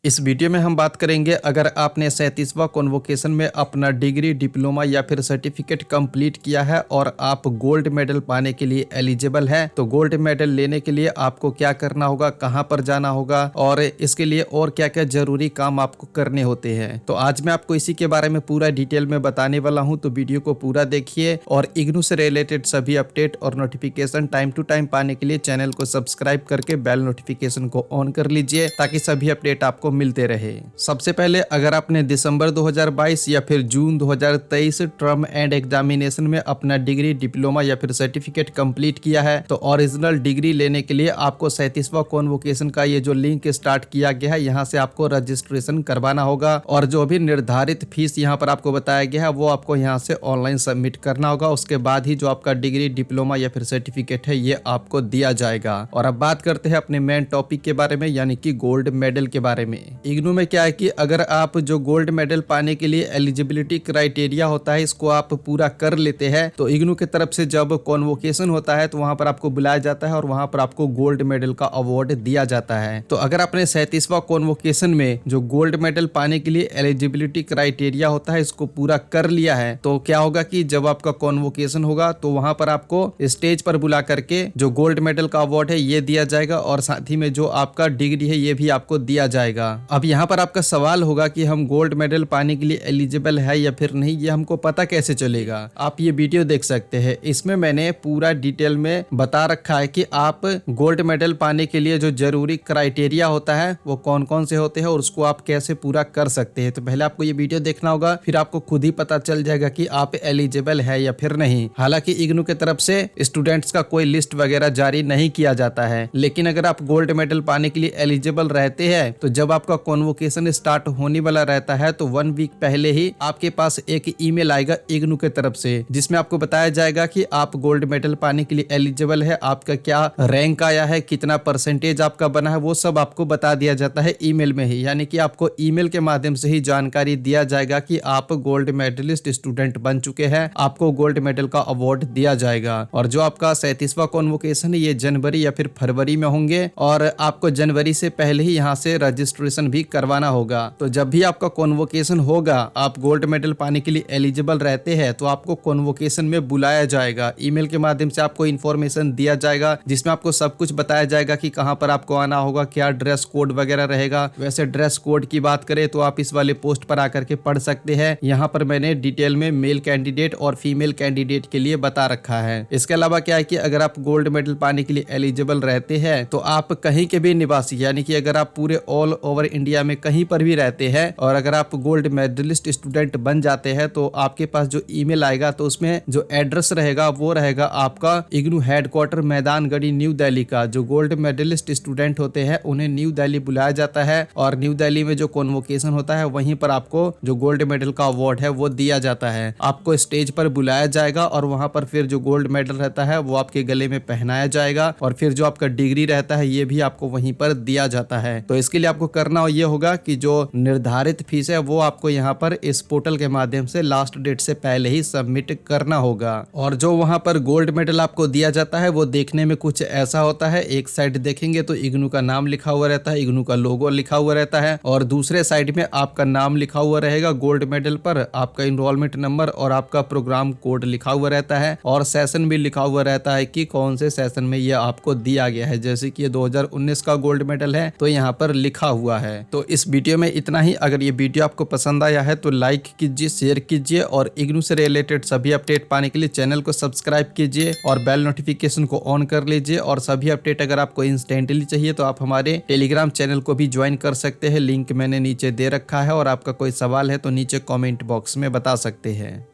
इस वीडियो में हम बात करेंगे अगर आपने 37वां कॉन्वोकेशन में अपना डिग्री, डिप्लोमा या फिर सर्टिफिकेट कंप्लीट किया है और आप गोल्ड मेडल पाने के लिए एलिजिबल हैं, तो गोल्ड मेडल लेने के लिए आपको क्या करना होगा, कहां पर जाना होगा और इसके लिए और क्या क्या जरूरी काम आपको करने होते हैं। तो आज मैं आपको इसी के बारे में पूरा डिटेल में बताने वाला हूं, तो वीडियो को पूरा देखिए और इग्नू से रिलेटेड सभी अपडेट और नोटिफिकेशन टाइम टू टाइम पाने के लिए चैनल को सब्सक्राइब करके बेल नोटिफिकेशन को ऑन कर लीजिए ताकि सभी अपडेट आपको मिलते रहे। सबसे पहले अगर आपने दिसंबर 2022 या फिर जून 2023 टर्म एंड एग्जामिनेशन में अपना डिग्री, डिप्लोमा या फिर सर्टिफिकेट कंप्लीट किया है, तो ओरिजिनल डिग्री लेने के लिए आपको 37वां कॉन्वोकेशन का ये जो लिंक स्टार्ट किया गया है, यहाँ से आपको रजिस्ट्रेशन करवाना होगा और जो भी निर्धारित फीस यहाँ पर आपको बताया गया है वो आपको यहाँ से ऑनलाइन सबमिट करना होगा। उसके बाद ही जो आपका डिग्री, डिप्लोमा या फिर सर्टिफिकेट है ये आपको दिया जाएगा। और अब बात करते हैं अपने मेन टॉपिक के बारे में, यानी कि गोल्ड मेडल के बारे में। इग्नू में क्या है कि अगर आप जो गोल्ड मेडल पाने के लिए एलिजिबिलिटी क्राइटेरिया होता है इसको आप पूरा कर लेते हैं, तो इग्नू की तरफ से जब कॉन्वोकेशन होता है तो वहां पर आपको बुलाया जाता है और वहां पर आपको गोल्ड मेडल का अवार्ड दिया जाता है। तो अगर आपने 37वां कॉन्वोकेशन में जो गोल्ड मेडल पाने के लिए एलिजिबिलिटी क्राइटेरिया होता है इसको पूरा कर लिया है, तो क्या होगा कि जब आपका कॉन्वोकेशन होगा तो वहां पर आपको स्टेज पर बुला करके जो गोल्ड मेडल का अवार्ड है ये दिया जाएगा और साथ ही में जो आपका डिग्री है ये भी आपको दिया जाएगा। अब यहाँ पर आपका सवाल होगा कि हम गोल्ड मेडल पाने के लिए एलिजिबल है या फिर नहीं, ये हमको पता कैसे चलेगा। आप ये वीडियो देख सकते हैं, इसमें मैंने पूरा डिटेल में बता रखा है कि आप गोल्ड मेडल पाने के लिए जो जरूरी क्राइटेरिया होता है वो कौन कौन से होते हैं और उसको आप कैसे पूरा कर सकते हैं। तो पहले आपको ये वीडियो देखना होगा, फिर आपको खुद ही पता चल जाएगा कि आप एलिजिबल है या फिर नहीं। हालांकि इग्नू की तरफ से स्टूडेंट्स का कोई लिस्ट वगैरह जारी नहीं किया जाता है, लेकिन अगर आप गोल्ड मेडल पाने के लिए एलिजिबल रहते हैं तो जब आपका कॉन्वोकेशन स्टार्ट होने वाला रहता है तो 1 वीक पहले ही आपके पास एक ईमेल आएगा इग्नू के तरफ से, जिसमें आपको बताया जाएगा कि आप गोल्ड मेडल पाने के लिए एलिजिबल है, आपका क्या रैंक आया है, कितना परसेंटेज आपका बना है, वो सब आपको बता दिया जाता है ईमेल में ही। यानी कि आपको ईमेल के माध्यम से ही जानकारी दिया जाएगा कि आप गोल्ड मेडलिस्ट स्टूडेंट बन चुके हैं, आपको गोल्ड मेडल का अवार्ड दिया जाएगा। और जो आपका 37वां कॉन्वोकेशन है ये जनवरी या फिर फरवरी में होंगे और आपको जनवरी से पहले ही यहाँ से रजिस्ट्रेशन भी करवाना होगा। तो जब भी आपका कॉन्वोकेशन होगा, आप गोल्ड मेडल पाने के लिए एलिजिबल रहते हैं तो आपको कॉन्वोकेशन में बुलाया जाएगा। ईमेल के माध्यम से आपको इन्फॉर्मेशन दिया जाएगा जिसमें आपको सब कुछ बताया जाएगा कि कहां पर आपको आना होगा, क्या ड्रेस कोड वगैरह रहेगा। वैसे ड्रेस कोड की बात करें तो आप इस वाले पोस्ट पर आकर के पढ़ सकते हैं। यहाँ पर मैंने डिटेल में मेल कैंडिडेट और फीमेल कैंडिडेट के लिए बता रखा है। इसके अलावा क्या है कि अगर आप गोल्ड मेडल पाने के लिए एलिजिबल रहते हैं तो आप कहीं के भी निवासी, यानी कि अगर आप पूरे ऑल ओवर इंडिया में कहीं पर भी रहते हैं और अगर आप गोल्ड मेडलिस्ट स्टूडेंट बन जाते हैं तो आपके पास जो ईमेल आएगा तो उसमें जो एड्रेस रहेगा वो रहेगा आपका इग्नू हेडक्वार्टर मैदानगढ़ी न्यू दिल्ली का। जो गोल्ड मेडलिस्ट स्टूडेंट होते हैं उन्हें न्यू दिल्ली बुलाया जाता है और न्यू दिल्ली में जो कॉन्वोकेशन होता है वहीं पर आपको जो गोल्ड मेडल का अवार्ड है वो दिया जाता है। आपको स्टेज पर बुलाया जाएगा और वहां पर फिर जो गोल्ड मेडल रहता है वो आपके गले में पहनाया जाएगा और फिर जो आपका डिग्री रहता है ये भी आपको वहीं पर दिया जाता है। तो इसके लिए आपको करना ये होगा कि जो निर्धारित फीस है वो आपको यहाँ पर इस पोर्टल के माध्यम से लास्ट डेट से पहले ही सबमिट करना होगा। और जो वहां पर गोल्ड मेडल आपको दिया जाता है वो देखने में कुछ ऐसा होता है। एक साइड देखेंगे तो इग्नू का नाम लिखा हुआ रहता है, इग्नू का लोगो लिखा हुआ रहता है और दूसरे साइड में आपका नाम लिखा हुआ रहेगा गोल्ड मेडल पर, आपका इनरोलमेंट नंबर और आपका प्रोग्राम कोड लिखा हुआ रहता है और सेशन भी लिखा हुआ रहता है कि कौन से सेशन में ये आपको दिया गया है। जैसे कि ये 2019 का गोल्ड मेडल है तो यहाँ पर लिखा हुआ है। तो इस वीडियो में इतना ही। अगर ये वीडियो आपको पसंद आया है तो लाइक कीजिए, शेयर कीजिए और इग्नू से रिलेटेड सभी अपडेट पाने के लिए चैनल को सब्सक्राइब कीजिए और बेल नोटिफिकेशन को ऑन कर लीजिए। और सभी अपडेट अगर आपको इंस्टेंटली चाहिए तो आप हमारे टेलीग्राम चैनल को भी ज्वाइन कर सकते हैं, लिंक मैंने नीचे दे रखा है। और आपका कोई सवाल है तो नीचे कमेंट बॉक्स में बता सकते हैं।